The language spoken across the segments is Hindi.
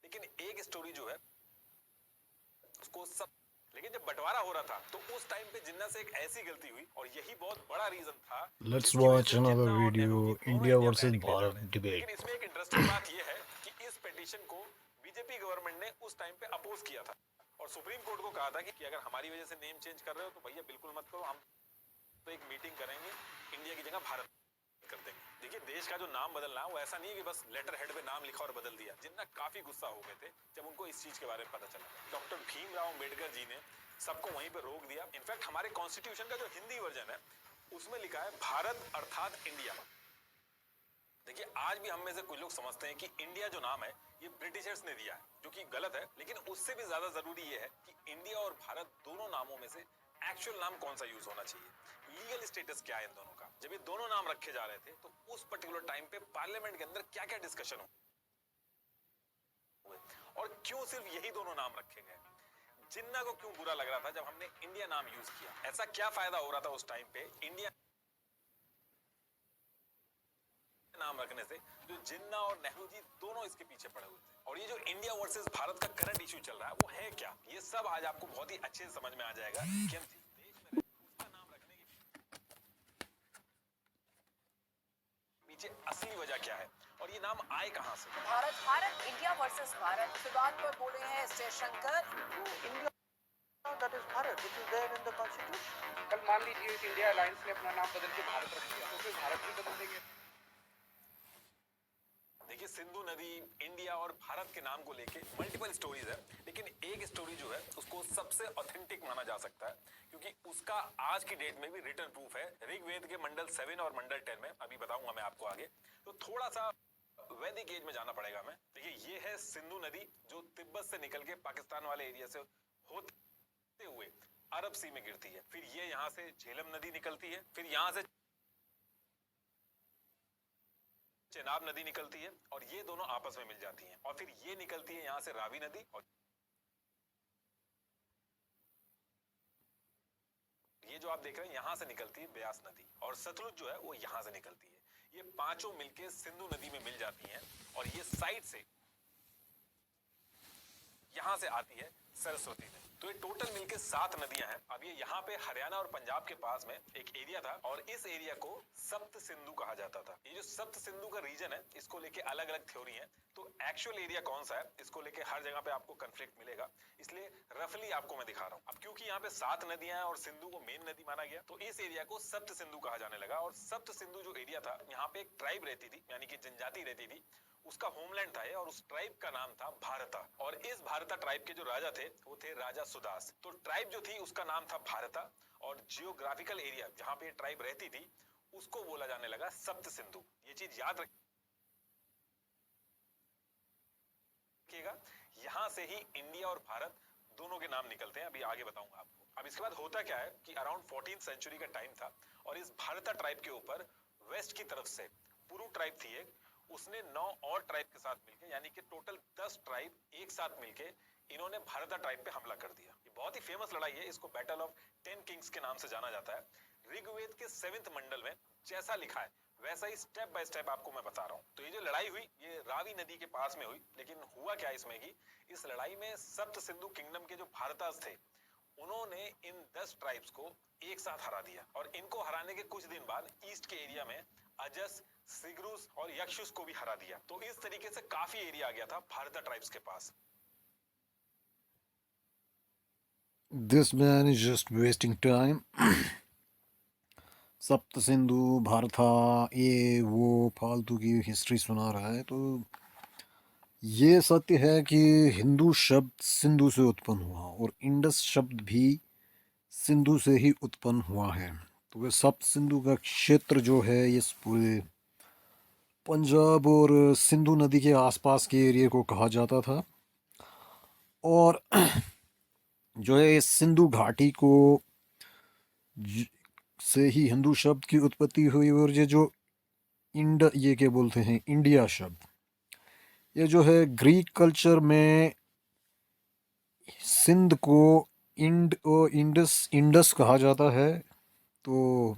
लेकिन एक स्टोरी जो है उसको सब, लेकिन जब बंटवारा हो रहा था तो उस टाइम पे जिन्ना से एक ऐसी गलती हुई और यही बहुत बड़ा रीजन था Let's जिसकी वजह watch से another जिन्ना और नेहरू जी video. दोनों India इंडिया versus ब्रांडिंग ले जा Bharat रहे थे। debate. लेकिन इसमें एक इंटरेस्टिंग बात यह है कि इस पिटीशन को बीजेपी गवर्नमेंट ने उस टाइम पे अपोज किया था और सुप्रीम कोर्ट को कहा था कि अगर हमारी वजह से नेम चेंज कर रहे हो तो भैया बिल्कुल मत करो, हम तो एक मीटिंग करेंगे, इंडिया की जगह भारत कर देंगे। देखिए देश का जो नाम बदलना है वो ऐसा नहीं है कि बस लेटर हेड पे नाम लिखा और बदल दिया। जिन्ना काफी गुस्सा हो गए थे जब उनको इस चीज के बारे में पता चला। डॉक्टर भीमराव अंबेडकर जी ने सबको वहीं पे रोक दिया। इनफैक्ट हमारे कॉन्स्टिट्यूशन का जो हिंदी वर्जन है उसमें लिखा है भारत अर्थात इंडिया। देखिए आज भी हम में से कुछ लोग समझते हैं कि इंडिया जो नाम है ये ब्रिटिशर्स ने दिया है, जो कि गलत है। लेकिन उससे भी ज्यादा जरूरी ये है कि इंडिया और भारत दोनों नामों में से एक्चुअल नाम कौन सा यूज होना चाहिए, लीगल स्टेटस क्या है इन दोनों का। जब ये दोनों नाम रखे जा रहे थे तो उस पर्टिकुलर टाइम पे पार्लियामेंट के अंदर क्या क्या डिस्कशन हुए और क्यों सिर्फ यही दोनों नाम रखे गए। जिन्ना को क्यों बुरा लग रहा था जब हमने इंडिया नाम यूज किया, ऐसा क्या फायदा हो रहा था उस टाइम पे इंडिया नाम रखने से, जो जिन्ना और नेहरू जी दोनों इसके पीछे पड़े हुए थे। और ये जो इंडिया वर्सेस भारत का करंट इशू चल रहा है वो है क्या, ये सब आज आपको बहुत ही अच्छे से समझ में आ जाएगा कि हम जिस देश में रहते हैं उसका नाम रखने के पीछे असली वजह क्या है और ये नाम आए कहां से। भारत भारत इंडिया वर्सेस भारत शुरुआत पर बोले हैं Jaishankar, India that is Bharat, which is there in the constitution. कल मान लीजिए कि इंडिया अलायंस ने अपना नाम बदल के भारत रख दिया तो फिर भारत भी बदल देंगे। देखिए सिंधु नदी, इंडिया और भारत के नाम को लेके मल्टीपल स्टोरीज है, लेकिन एक स्टोरी जो है उसको सबसे ऑथेंटिक माना जा सकता है क्योंकि उसका आज की डेट में भी रिटर्न प्रूफ है ऋग्वेद के मंडल 7 और मंडल 10 में। अभी बताऊंगा मैं आपको आगे, तो थोड़ा सा वैदिक एज में जाना पड़ेगा हमें। देखिए ये है सिंधु नदी जो तिब्बत से निकल के पाकिस्तान वाले एरिया से होते हुए अरब सी में गिरती है। फिर ये यहाँ से झेलम नदी निकलती है, फिर यहाँ से चेनाब नदी निकलती है और ये दोनों आपस में मिल जाती हैं और फिर ये निकलती है यहाँ से रावी नदी और ये जो आप देख रहे हैं यहाँ से निकलती है ब्यास नदी और सतलुज जो है वो यहाँ से निकलती है। ये पांचों मिलके सिंधु नदी में मिल जाती हैं और ये साइड से यहाँ से आती है सरस्वती नदी। तो ये टोटल मिलके 7 नदियां हैं। अब ये यहाँ पे हरियाणा और पंजाब के पास में एक एरिया था और इस एरिया को सप्त सिंधु कहा जाता था। ये जो सप्त सिंधु का रीजन है इसको लेके अलग अलग थ्योरी है, तो एक्चुअल एरिया कौन सा है इसको लेके हर जगह पे आपको कंफ्लिक्ट मिलेगा, इसलिए रफली आपको मैं दिखा रहा हूँ। अब क्योंकि यहाँ पे 7 नदियां हैं और सिंधु को मेन नदी माना गया तो इस एरिया को सप्त सिंधु कहा जाने लगा। और सप्त सिंधु जो एरिया था यहाँ पे एक ट्राइब रहती थी, यानी कि जनजाति रहती थी, उसका होमलैंड था और उस ट्राइब का नाम था भारता। और इस भारता ट्राइब के जो राजा थे वो थे राजा सुदास। तो ट्राइब जो थी उसका नाम था भारता और जियोग्राफिकल एरिया जहां पे ट्राइब रहती थी उसको बोला जाने लगा सप्त सिंधु। ये चीज याद रखिएगा, यहां से ही इंडिया और भारत दोनों के नाम निकलते हैं। अभी आगे बताऊंगा आपको। अब इसके बाद होता क्या है कि अराउंड 14th सेंचुरी का टाइम था और इस भारता ट्राइब के ऊपर वेस्ट की तरफ से पुरु ट्राइब थी एक, उसने 9 और ट्राइब के साथ मिलके यानी कि टोटल 10 ट्राइब एक साथ मिलके इन्होंने भारता ट्राइब पे हमला कर दिया। ये बहुत ही फेमस लड़ाई है, इसको बैटल ऑफ 10 किंग्स के नाम से जाना जाता है। ऋग्वेद के 7th मंडल में जैसा लिखा है वैसा ही स्टेप बाय स्टेप आपको मैं बता रहा हूँ। तो ये जो लड़ाई हुई ये रावी नदी के पास में हुई, लेकिन हुआ क्या इसमें कि इस लड़ाई में सप्त सिंधु किंगडम के जो भारतास थे उन्होंने इन 10 ट्राइब्स को एक साथ हरा दिया और इनको हराने के कुछ दिन बाद ईस्ट के एरिया में अजस, सिग्रुस और यक्षुस को भी हरा दिया। तो इस तरीके से काफी एरिया आ गया था भारता ट्राइब्स के पास। This man is just wasting time. सप्त सिंधु भारता ये वो फालतू की हिस्ट्री सुना रहा है। तो ये सत्य है कि हिंदू शब्द सिंधु से उत्पन्न हुआ और इंडस शब्द भी सिंधु से ही उत्पन्न हुआ है। तो वह सप्त सिंधु का क्षेत्र जो है ये पूरे पंजाब और सिंधु नदी के आसपास के एरिया को कहा जाता था। और जो है इस सिंधु घाटी को से ही हिंदू शब्द की उत्पत्ति हुई। और ये जो ये क्या बोलते हैं इंडिया शब्द, ये जो है ग्रीक कल्चर में सिंध को इंडस कहा जाता है। तो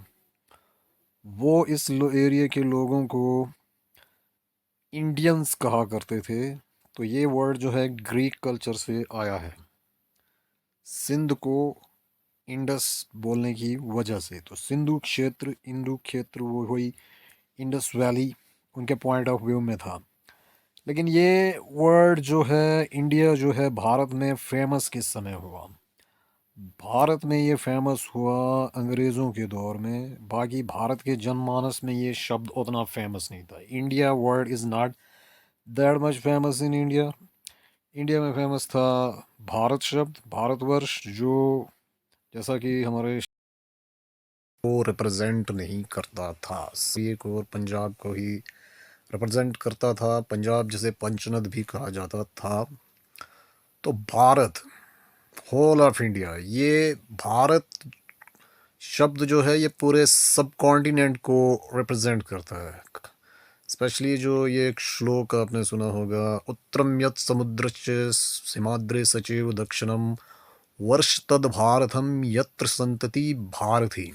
वो इस एरिया के लोगों को इंडियंस कहा करते थे। तो ये वर्ड जो है ग्रीक कल्चर से आया है, सिंध को इंडस बोलने की वजह से। तो सिंधु क्षेत्र, इंडु क्षेत्र, वो वही इंडस वैली उनके पॉइंट ऑफ व्यू में था। लेकिन ये वर्ड जो है इंडिया जो है भारत में फेमस किस समय हुआ? भारत में ये फेमस हुआ अंग्रेज़ों के दौर में। बाकी भारत के जनमानस में ये शब्द उतना फेमस नहीं था। India word is not that much famous in India. India में फेमस था भारत शब्द, भारतवर्ष, जो जैसा कि हमारे को रिप्रेजेंट नहीं करता था, एक और पंजाब को ही रिप्रेजेंट करता था। पंजाब जिसे पंचनद भी कहा जाता था। तो भारत, होल ऑफ इंडिया, ये भारत शब्द जो है ये पूरे सब कॉन्टिनेंट को रिप्रेजेंट करता है। स्पेशली जो ये एक श्लोक आपने सुना होगा, उत्तरम यत् समुद्रश्च सीमाद्रे सचैव दक्षिणम वर्ष तद भारतम यत्र संतति भारती।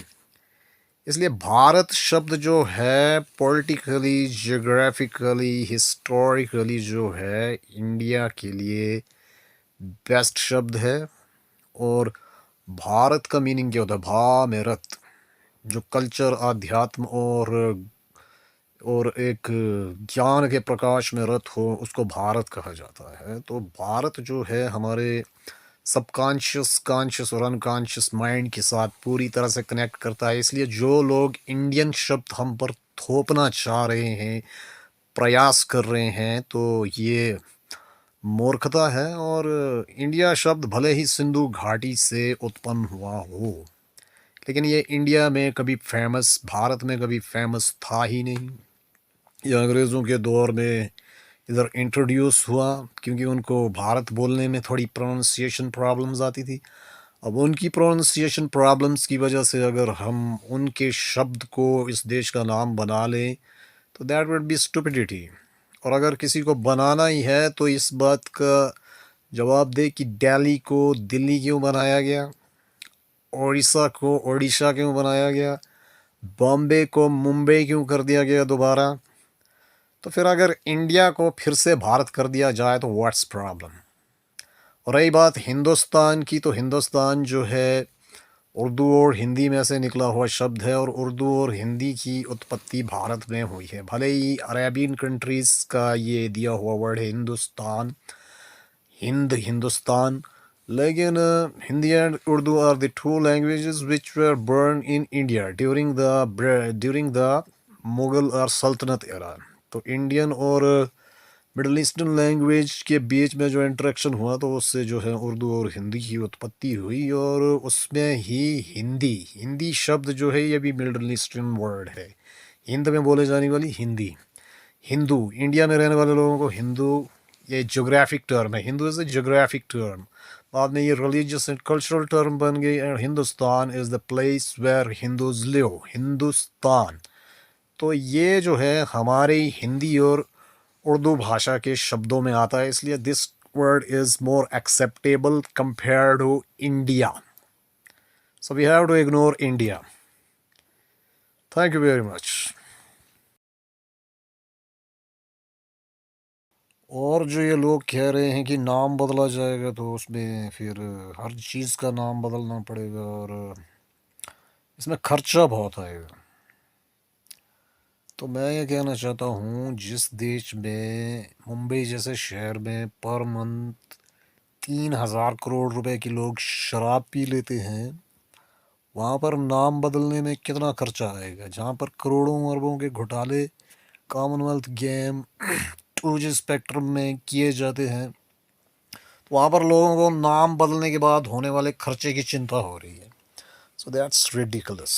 इसलिए भारत शब्द जो है पॉलिटिकली, जियोग्राफिकली, हिस्टोरिकली जो है इंडिया के लिए बेस्ट शब्द है। और भारत का मीनिंग क्या होता है? भा में रत, जो कल्चर, आध्यात्म और एक ज्ञान के प्रकाश में रत हो, उसको भारत कहा जाता है। तो भारत जो है हमारे सबकॉन्शियस, कॉन्शियस और अनकॉन्शियस माइंड के साथ पूरी तरह से कनेक्ट करता है। इसलिए जो लोग इंडियन शब्द हम पर थोपना चाह रहे हैं, प्रयास कर रहे हैं, तो ये मूर्खता है। और इंडिया शब्द भले ही सिंधु घाटी से उत्पन्न हुआ हो, लेकिन ये इंडिया में कभी फेमस, भारत में कभी फेमस था ही नहीं। ये अंग्रेज़ों के दौर में इधर इंट्रोड्यूस हुआ, क्योंकि उनको भारत बोलने में थोड़ी प्रोनाउंसिएशन प्रॉब्लम्स आती थी। अब उनकी प्रोनाउंसिएशन प्रॉब्लम्स की वजह से अगर हम उनके शब्द को इस देश का नाम बना लें तो दैट वुड बी स्टुपिडिटी। और अगर किसी को बनाना ही है तो इस बात का जवाब दे कि दिल्ली को दिल्ली क्यों बनाया गया, उड़ीसा को ओडिशा क्यों बनाया गया, बॉम्बे को मुंबई क्यों कर दिया गया दोबारा। तो फिर अगर इंडिया को फिर से भारत कर दिया जाए तो व्हाट्स प्रॉब्लम। और रही बात हिंदुस्तान की, तो हिंदुस्तान जो है उर्दू और हिंदी में से निकला हुआ शब्द है, और उर्दू और हिंदी की उत्पत्ति भारत में हुई है। भले ही अरेबियन कंट्रीज़ का ये दिया हुआ वर्ड है हिंदुस्तान, हिंदुस्तान, लेकिन Hindi and Urdu are the two languages which were born in India during the Mughal और सल्तनत एरा। तो इंडियन और मिडल ईस्टर्न लैंग्वेज के बीच में जो इंटरेक्शन हुआ, तो उससे जो है उर्दू और हिंदी की उत्पत्ति हुई। और उसमें ही हिंदी शब्द जो है ये भी मिडल ईस्टर्न वर्ड है। हिंद में बोले जाने वाली हिंदी, हिंदू, इंडिया में रहने वाले लोगों को हिंदू, ये जोग्राफिक टर्म है। Hindu is a geographic term, बाद में ये रिलीजियस एंड कल्चरल टर्म बन गई। And Hindustan is the place where Hindus live, Hindustan. तो ये जो है हमारी हिंदी और उर्दू भाषा के शब्दों में आता है, इसलिए this word is more acceptable compare to India. So we have to ignore India. Thank you very much. और जो ये लोग कह रहे हैं कि नाम बदला जाएगा, तो उसमें फिर हर चीज़ का नाम बदलना पड़ेगा और इसमें खर्चा बहुत आएगा। तो मैं ये कहना चाहता हूँ, जिस देश में, मुंबई जैसे शहर में पर मंथ 3,000 करोड़ रुपए की लोग शराब पी लेते हैं, वहाँ पर नाम बदलने में कितना खर्चा आएगा? जहाँ पर करोड़ों अरबों के घोटाले कॉमनवेल्थ गेम 2G स्पेक्ट्रम में किए जाते हैं, तो वहाँ पर लोगों को नाम बदलने के बाद होने वाले खर्चे की चिंता हो रही है। So that's ridiculous.